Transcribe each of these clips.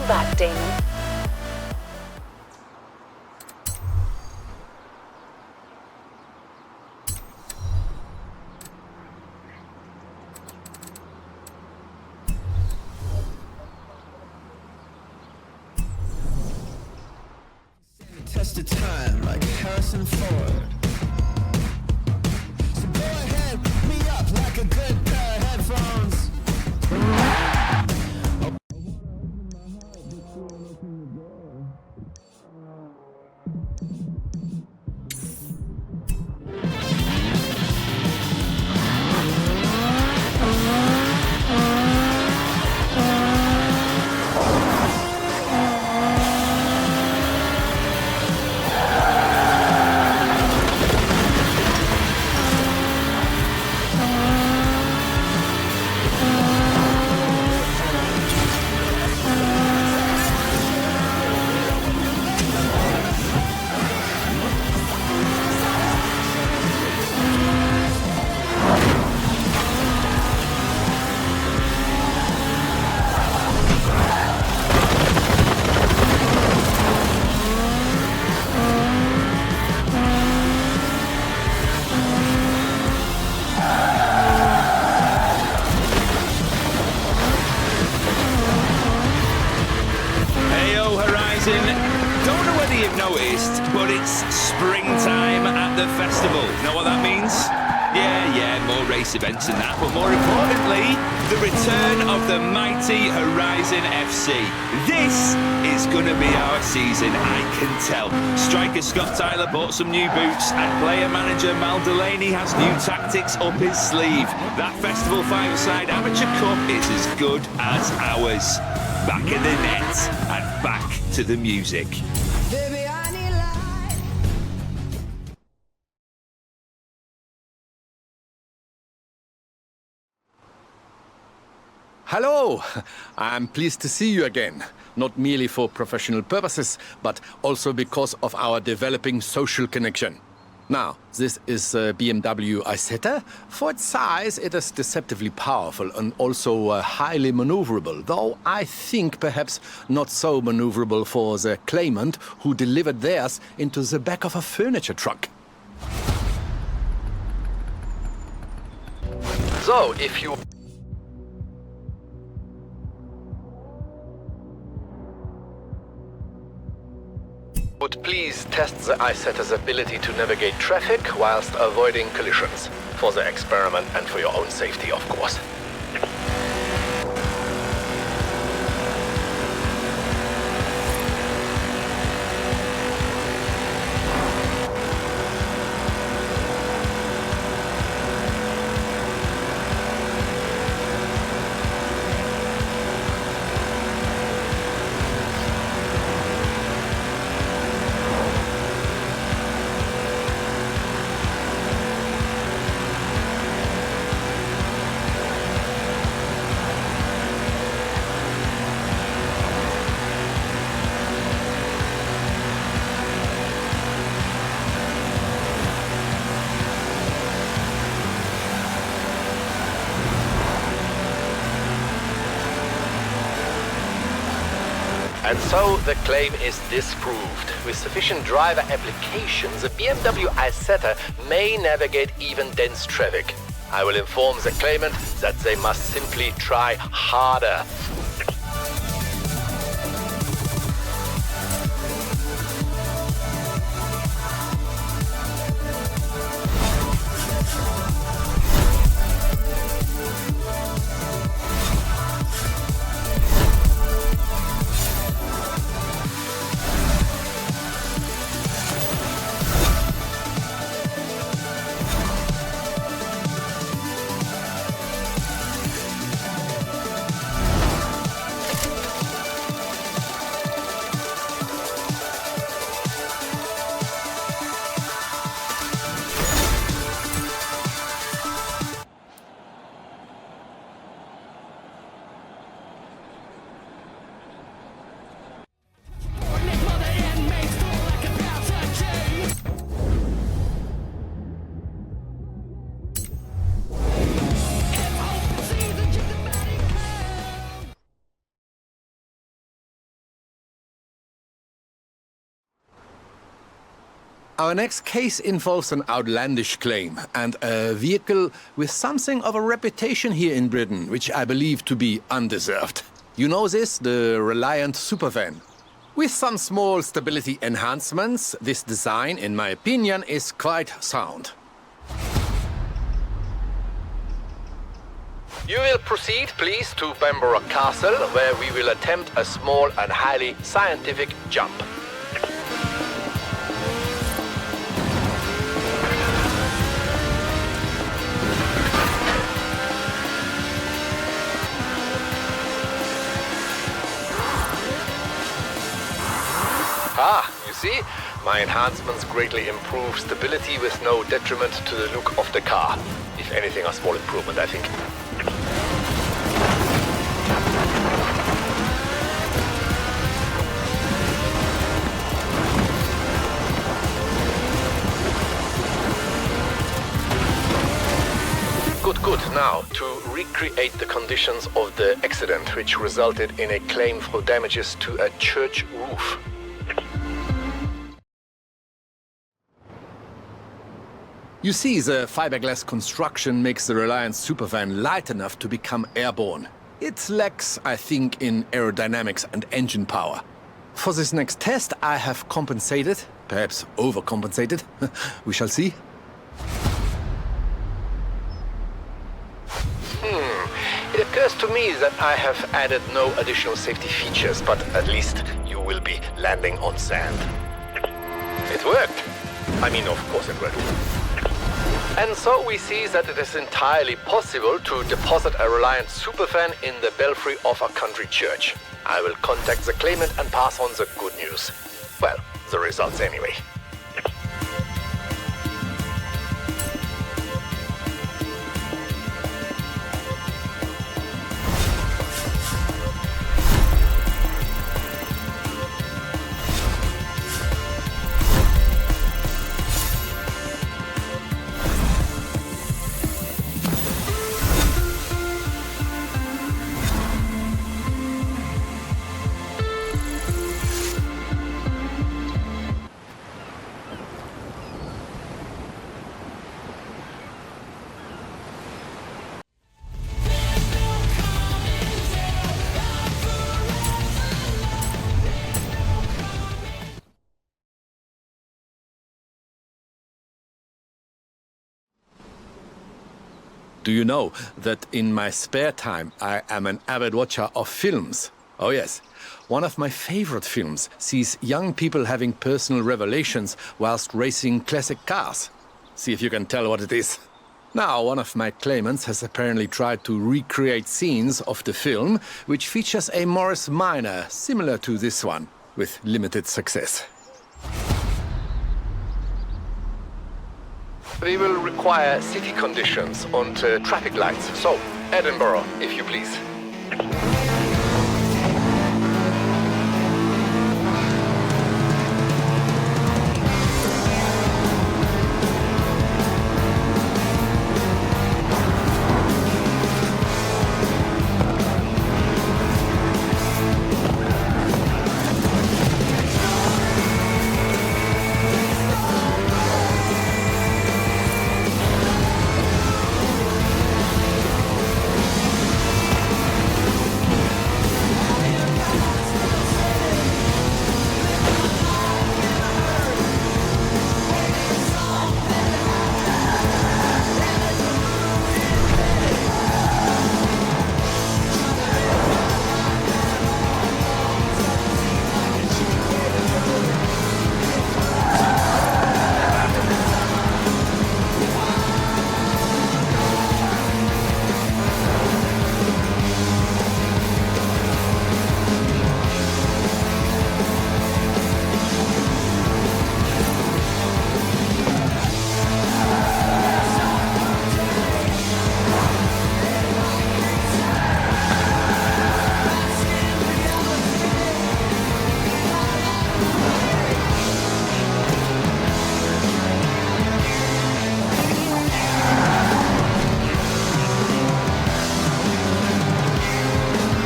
back, Damon. Test of time like Harrison Ford. So go ahead, me up like a good pair of headphones. Don't know whether you've noticed, but it's springtime at the festival. Know what that means? Yeah, more race events and that, but more importantly, the return of the mighty Horizon FC. This is gonna be our season, I can tell. Striker Scott Tyler bought some new boots, and player manager Mal Delaney has new tactics up his sleeve. That Festival 5-a-side Amateur Cup is as good as ours. Back in the net and back to the music. Baby, I need light. Hello! I'm pleased to see you again. Not merely for professional purposes, but also because of our developing social connection. Now, this is a BMW Isetta. For its size, it is deceptively powerful and also highly maneuverable, though I think perhaps not so maneuverable for the claimant who delivered theirs into the back of a furniture truck. So, if you would please test the Isetta's ability to navigate traffic whilst avoiding collisions. For the experiment and for your own safety, of course. And so the claim is disproved. With sufficient driver application, the BMW Isetta may navigate even dense traffic. I will inform the claimant that they must simply try harder. Our next case involves an outlandish claim and a vehicle with something of a reputation here in Britain, which I believe to be undeserved. You know this, the Reliant supervan. With some small stability enhancements, this design, in my opinion, is quite sound. You will proceed, please, to Bamborough Castle, where we will attempt a small and highly scientific jump. Ah, you see? My enhancements greatly improve stability with no detriment to the look of the car. If anything, a small improvement, I think. Good. Now, to recreate the conditions of the accident, which resulted in a claim for damages to a church roof. You see, the fiberglass construction makes the Reliant supervan light enough to become airborne. It lacks, I think, in aerodynamics and engine power. For this next test, I have compensated, perhaps overcompensated. We shall see. It occurs to me that I have added no additional safety features, but at least you will be landing on sand. It worked. I mean, of course it worked. And so we see that it is entirely possible to deposit a Reliant supervan in the belfry of a country church. I will contact the claimant and pass on the good news. Well, the results anyway. Do you know that in my spare time I am an avid watcher of films? Oh yes. One of my favorite films sees young people having personal revelations whilst racing classic cars. See if you can tell what it is. Now, one of my claimants has apparently tried to recreate scenes of the film, which features a Morris Minor similar to this one, with limited success. We will require city conditions and traffic lights. So, Edinburgh, if you please.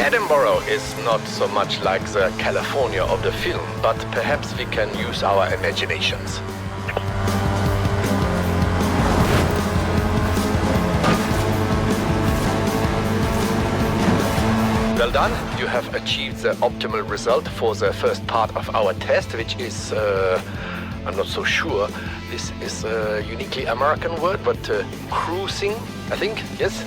Edinburgh is not so much like the California of the film, but perhaps we can use our imaginations. Well done. You have achieved the optimal result for the first part of our test, which is, I'm not so sure. This is a uniquely American word, but cruising, I think, yes?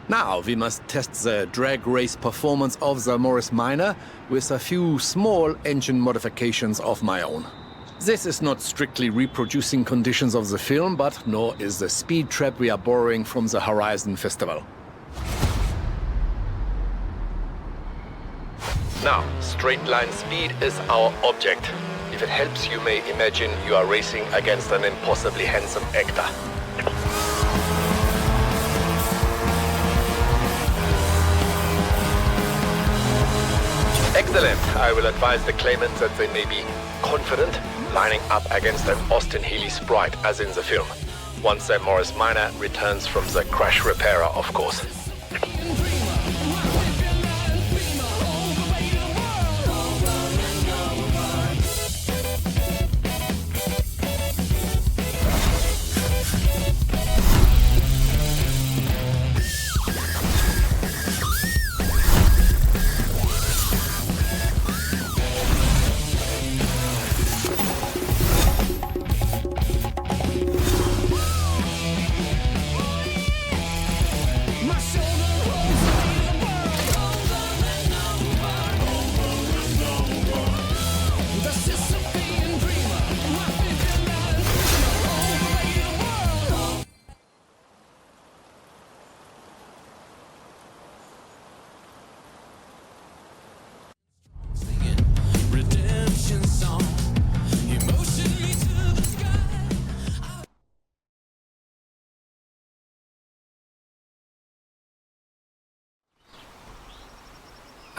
Now we must test the drag race performance of the Morris Minor with a few small engine modifications of my own. This is not strictly reproducing conditions of the film, but nor is the speed trap we are borrowing from the Horizon Festival. Now, straight line speed is our object. If it helps, you may imagine you are racing against an impossibly handsome actor. Excellent. I will advise the claimants that they may be confident lining up against an Austin Healey sprite, as in the film. Once the Morris Minor returns from the crash repairer, of course.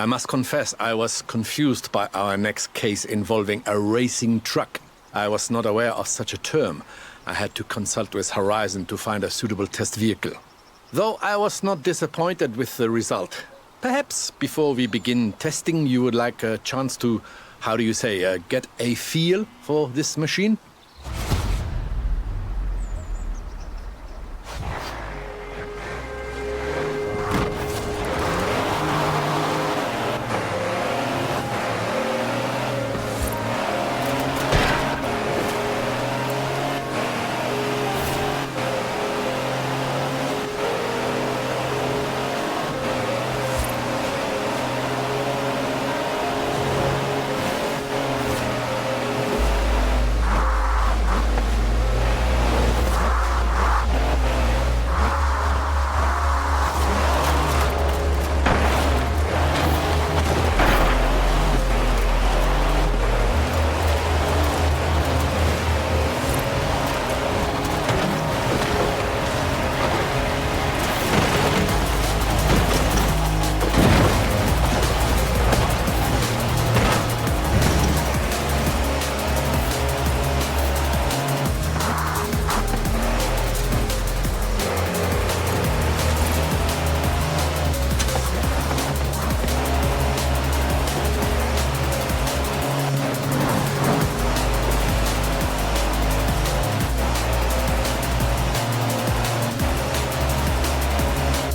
I must confess, I was confused by our next case involving a racing truck. I was not aware of such a term. I had to consult with Horizon to find a suitable test vehicle. Though I was not disappointed with the result. Perhaps before we begin testing, you would like a chance to, how do you say, get a feel for this machine?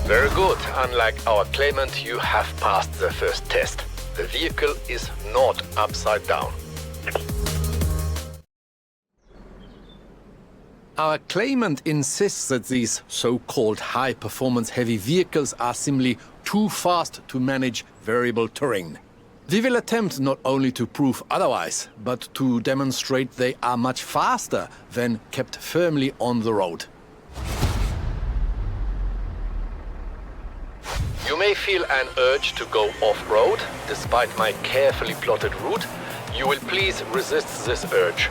Very good. Unlike our claimant, you have passed the first test. The vehicle is not upside down. Our claimant insists that these so-called high-performance heavy vehicles are simply too fast to manage variable terrain. We will attempt not only to prove otherwise, but to demonstrate they are much faster when kept firmly on the road. You may feel an urge to go off-road. Despite my carefully plotted route, you will please resist this urge.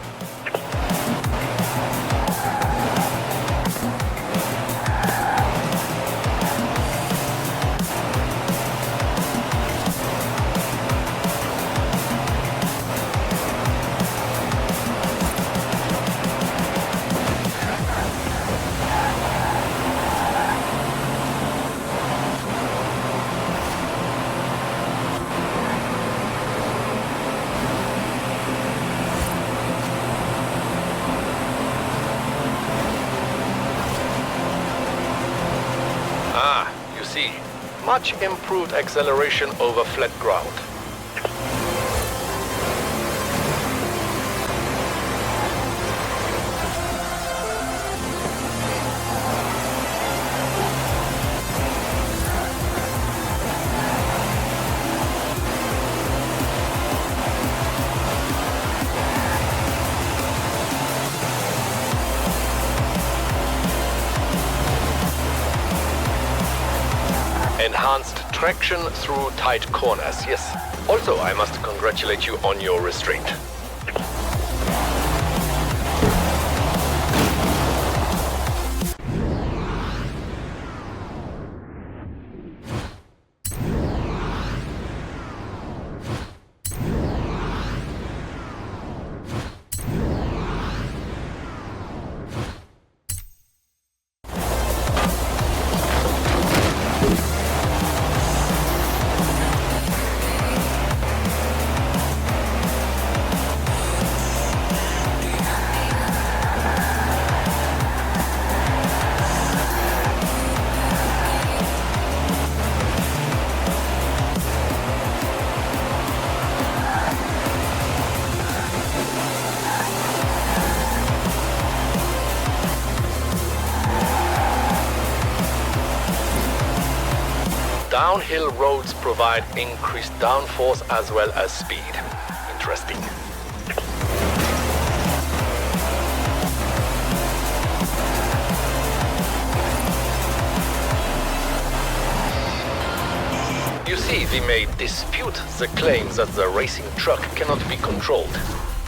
see. Much improved acceleration over flat ground. Enhanced traction through tight corners, yes. Also, I must congratulate you on your restraint. Downhill roads provide increased downforce as well as speed. Interesting. You see, we may dispute the claim that the racing truck cannot be controlled.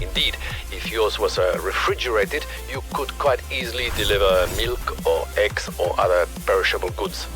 Indeed, if yours was refrigerated, you could quite easily deliver milk or eggs or other perishable goods.